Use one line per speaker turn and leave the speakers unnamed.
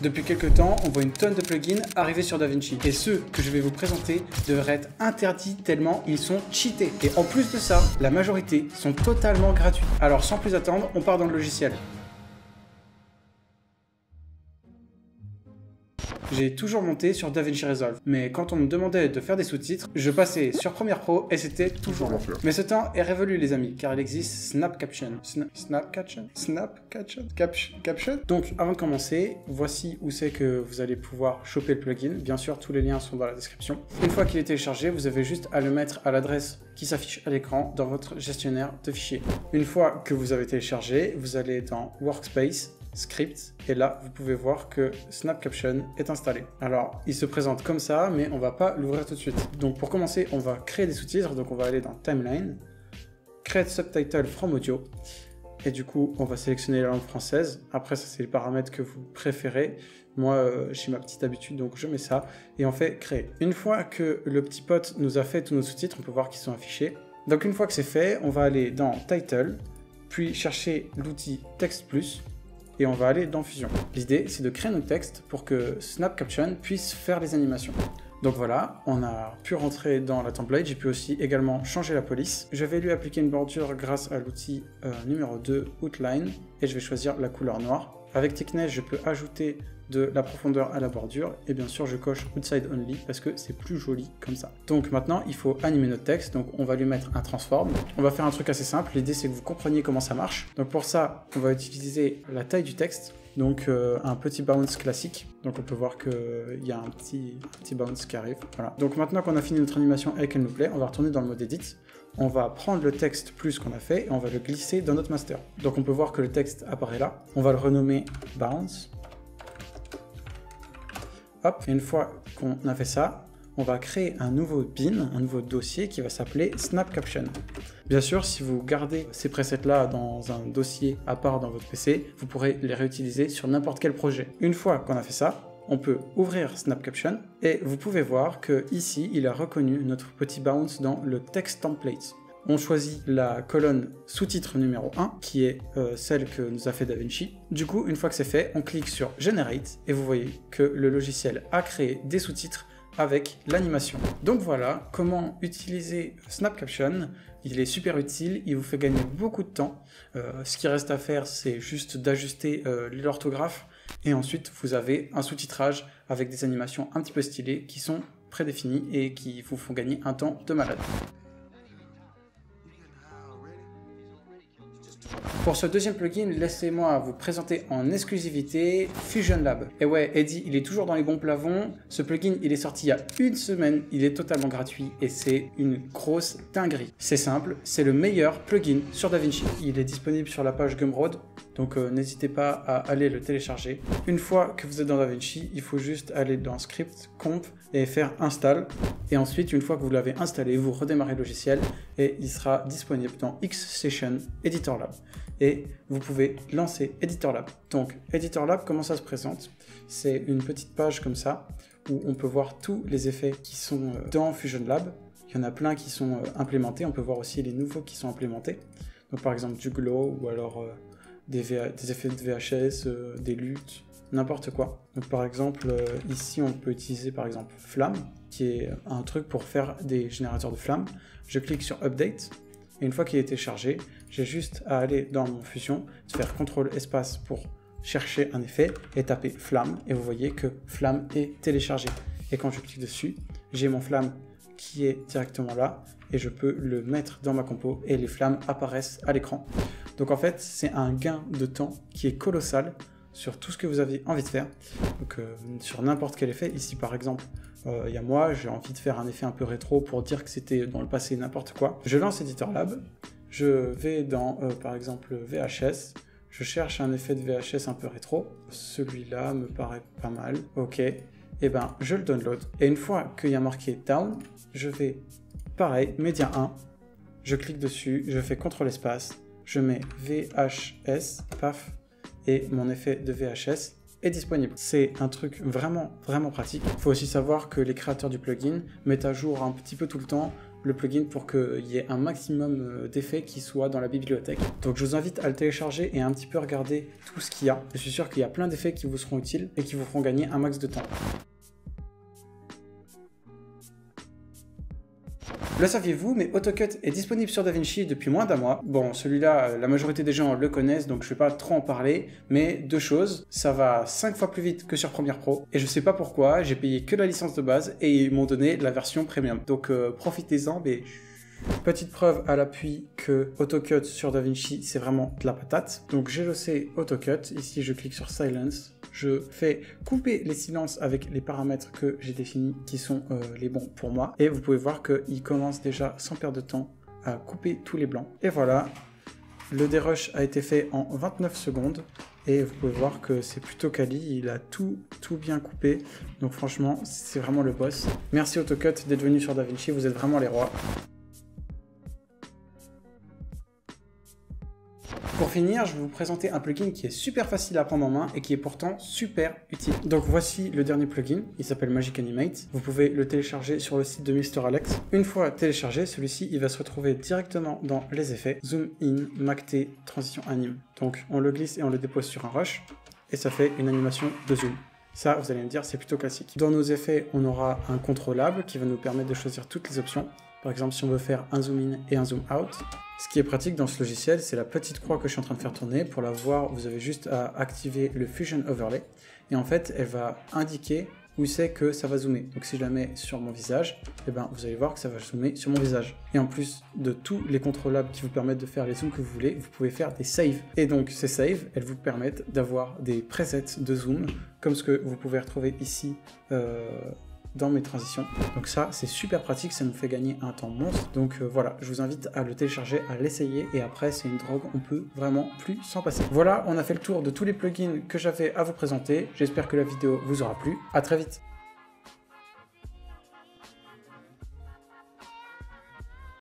Depuis quelques temps, on voit une tonne de plugins arriver sur DaVinci. Et ceux que je vais vous présenter devraient être interdits tellement ils sont cheatés. Et en plus de ça, la majorité sont totalement gratuits. Alors sans plus attendre, on part dans le logiciel. J'ai toujours monté sur DaVinci Resolve, mais quand on me demandait de faire des sous-titres, je passais sur Premiere Pro et c'était toujours long. Mais ce temps est révolu les amis, car il existe Snapcaption. Caption. Donc avant de commencer, voici où c'est que vous allez pouvoir choper le plugin. Bien sûr, tous les liens sont dans la description. Une fois qu'il est téléchargé, vous avez juste à le mettre à l'adresse qui s'affiche à l'écran dans votre gestionnaire de fichiers. Une fois que vous avez téléchargé, vous allez dans Workspace, Script, et là vous pouvez voir que Snapcaption est installé. Alors il se présente comme ça, mais on va pas l'ouvrir tout de suite. Donc pour commencer, on va créer des sous-titres. Donc on va aller dans Timeline, Create Subtitle from Audio, et du coup on va sélectionner la langue française. Après ça c'est les paramètres que vous préférez. Moi j'ai ma petite habitude donc je mets ça et on fait créer. Une fois que le petit pote nous a fait tous nos sous-titres, on peut voir qu'ils sont affichés. Donc une fois que c'est fait, on va aller dans Title, puis chercher l'outil Text Plus, et on va aller dans Fusion. L'idée, c'est de créer notre texte pour que Snapcaption puisse faire les animations. Donc voilà, on a pu rentrer dans la template. J'ai pu aussi également changer la police. Je vais lui appliquer une bordure grâce à l'outil numéro 2, Outline, et je vais choisir la couleur noire. Avec Thickness, je peux ajouter de la profondeur à la bordure, et bien sûr je coche Outside Only parce que c'est plus joli comme ça. Donc maintenant il faut animer notre texte, donc on va lui mettre un transform. On va faire un truc assez simple, l'idée c'est que vous compreniez comment ça marche. Donc pour ça on va utiliser la taille du texte, donc un petit bounce classique. Donc on peut voir qu'il y a un petit bounce qui arrive, voilà. Donc maintenant qu'on a fini notre animation et qu'elle nous plaît, on va retourner dans le mode edit. On va prendre le texte plus qu'on a fait et on va le glisser dans notre master. Donc on peut voir que le texte apparaît là. On va le renommer bounce. Hop, et une fois qu'on a fait ça, on va créer un nouveau bin, un nouveau dossier qui va s'appeler Snapcaption. Bien sûr, si vous gardez ces presets-là dans un dossier à part dans votre PC, vous pourrez les réutiliser sur n'importe quel projet. Une fois qu'on a fait ça, on peut ouvrir Snapcaption et vous pouvez voir que ici, il a reconnu notre petit bounce dans le text template. On choisit la colonne sous-titre numéro 1, qui est celle que nous a fait DaVinci. Du coup, une fois que c'est fait, on clique sur Generate, et vous voyez que le logiciel a créé des sous-titres avec l'animation. Donc voilà comment utiliser Snapcaption. Il est super utile, il vous fait gagner beaucoup de temps. Ce qui reste à faire, c'est juste d'ajuster l'orthographe, et ensuite vous avez un sous-titrage avec des animations un petit peu stylées qui sont prédéfinies et qui vous font gagner un temps de malade. Pour ce deuxième plugin, laissez-moi vous présenter en exclusivité Fusion Lab. Et ouais, Eddie, il est toujours dans les bons plafons. Ce plugin, il est sorti il y a une semaine, il est totalement gratuit et c'est une grosse dinguerie. C'est simple, c'est le meilleur plugin sur DaVinci. Il est disponible sur la page Gumroad, donc n'hésitez pas à aller le télécharger. Une fois que vous êtes dans DaVinci, il faut juste aller dans Script, Comp et faire Install. Et ensuite, une fois que vous l'avez installé, vous redémarrez le logiciel et il sera disponible dans X-Session Editor Lab. Et vous pouvez lancer Editor Lab. Donc Editor Lab, comment ça se présente? C'est une petite page comme ça où on peut voir tous les effets qui sont dans Fusion Lab. Il y en a plein qui sont implémentés. On peut voir aussi les nouveaux qui sont implémentés. Donc par exemple du glow ou alors des effets de VHS, des luttes, n'importe quoi. Donc par exemple ici on peut utiliser par exemple Flamme, qui est un truc pour faire des générateurs de flammes. Je clique sur Update. Et une fois qu'il est téléchargé, j'ai juste à aller dans mon Fusion, faire CTRL espace pour chercher un effet et taper flamme. Et vous voyez que flamme est téléchargé. Et quand je clique dessus, j'ai mon flamme qui est directement là et je peux le mettre dans ma compo et les flammes apparaissent à l'écran. Donc en fait, c'est un gain de temps qui est colossal sur tout ce que vous avez envie de faire. Donc sur n'importe quel effet, ici par exemple, il y a moi, j'ai envie de faire un effet un peu rétro pour dire que c'était dans le passé n'importe quoi. Je lance Editor Lab, je vais dans par exemple VHS, je cherche un effet de VHS un peu rétro, celui-là me paraît pas mal, ok, et ben je le download, et une fois qu'il y a marqué Down, je vais, pareil, Média 1, je clique dessus, je fais CTRL espace, je mets VHS, paf, et mon effet de VHS est disponible. C'est un truc vraiment pratique. Il faut aussi savoir que les créateurs du plugin mettent à jour un petit peu tout le temps le plugin pour qu'il y ait un maximum d'effets qui soient dans la bibliothèque. Donc je vous invite à le télécharger et à un petit peu regarder tout ce qu'il y a. Je suis sûr qu'il y a plein d'effets qui vous seront utiles et qui vous feront gagner un max de temps. Le saviez-vous, mais AutoCut est disponible sur DaVinci depuis moins d'un mois. Bon, celui-là, la majorité des gens le connaissent, donc je vais pas trop en parler, mais deux choses, ça va 5 fois plus vite que sur Premiere Pro, et je sais pas pourquoi, j'ai payé que la licence de base, et ils m'ont donné la version premium. Donc profitez-en, mais... Petite preuve à l'appui que AutoCut sur DaVinci, c'est vraiment de la patate. Donc j'ai lancé AutoCut, ici je clique sur Silence, je fais couper les silences avec les paramètres que j'ai définis qui sont les bons pour moi. Et vous pouvez voir qu'il commence déjà sans perdre de temps à couper tous les blancs. Et voilà, le dérush a été fait en 29 secondes. Et vous pouvez voir que c'est plutôt quali, il a tout bien coupé. Donc franchement, c'est vraiment le boss. Merci AutoCut d'être venu sur DaVinci, vous êtes vraiment les rois. Pour finir, je vais vous présenter un plugin qui est super facile à prendre en main et qui est pourtant super utile. Donc voici le dernier plugin, il s'appelle Magic Animate. Vous pouvez le télécharger sur le site de Mr. Alex. Une fois téléchargé, celui-ci il va se retrouver directement dans les effets. Zoom in, MACT, transition anime. Donc on le glisse et on le dépose sur un rush et ça fait une animation de zoom. Ça, vous allez me dire, c'est plutôt classique. Dans nos effets, on aura un contrôlable qui va nous permettre de choisir toutes les options. Par exemple, si on veut faire un zoom in et un zoom out. Ce qui est pratique dans ce logiciel, c'est la petite croix que je suis en train de faire tourner. Pour la voir, vous avez juste à activer le Fusion Overlay. Et en fait, elle va indiquer où c'est que ça va zoomer. Donc si je la mets sur mon visage, eh ben, vous allez voir que ça va zoomer sur mon visage. Et en plus de tous les contrôlables qui vous permettent de faire les zooms que vous voulez, vous pouvez faire des saves. Et donc ces saves, elles vous permettent d'avoir des presets de zoom, comme ce que vous pouvez retrouver ici dans mes transitions. Donc ça, c'est super pratique, ça nous fait gagner un temps monstre. Donc voilà, je vous invite à le télécharger, à l'essayer, et après, c'est une drogue, on peut vraiment plus s'en passer. Voilà, on a fait le tour de tous les plugins que j'avais à vous présenter. J'espère que la vidéo vous aura plu. À très vite.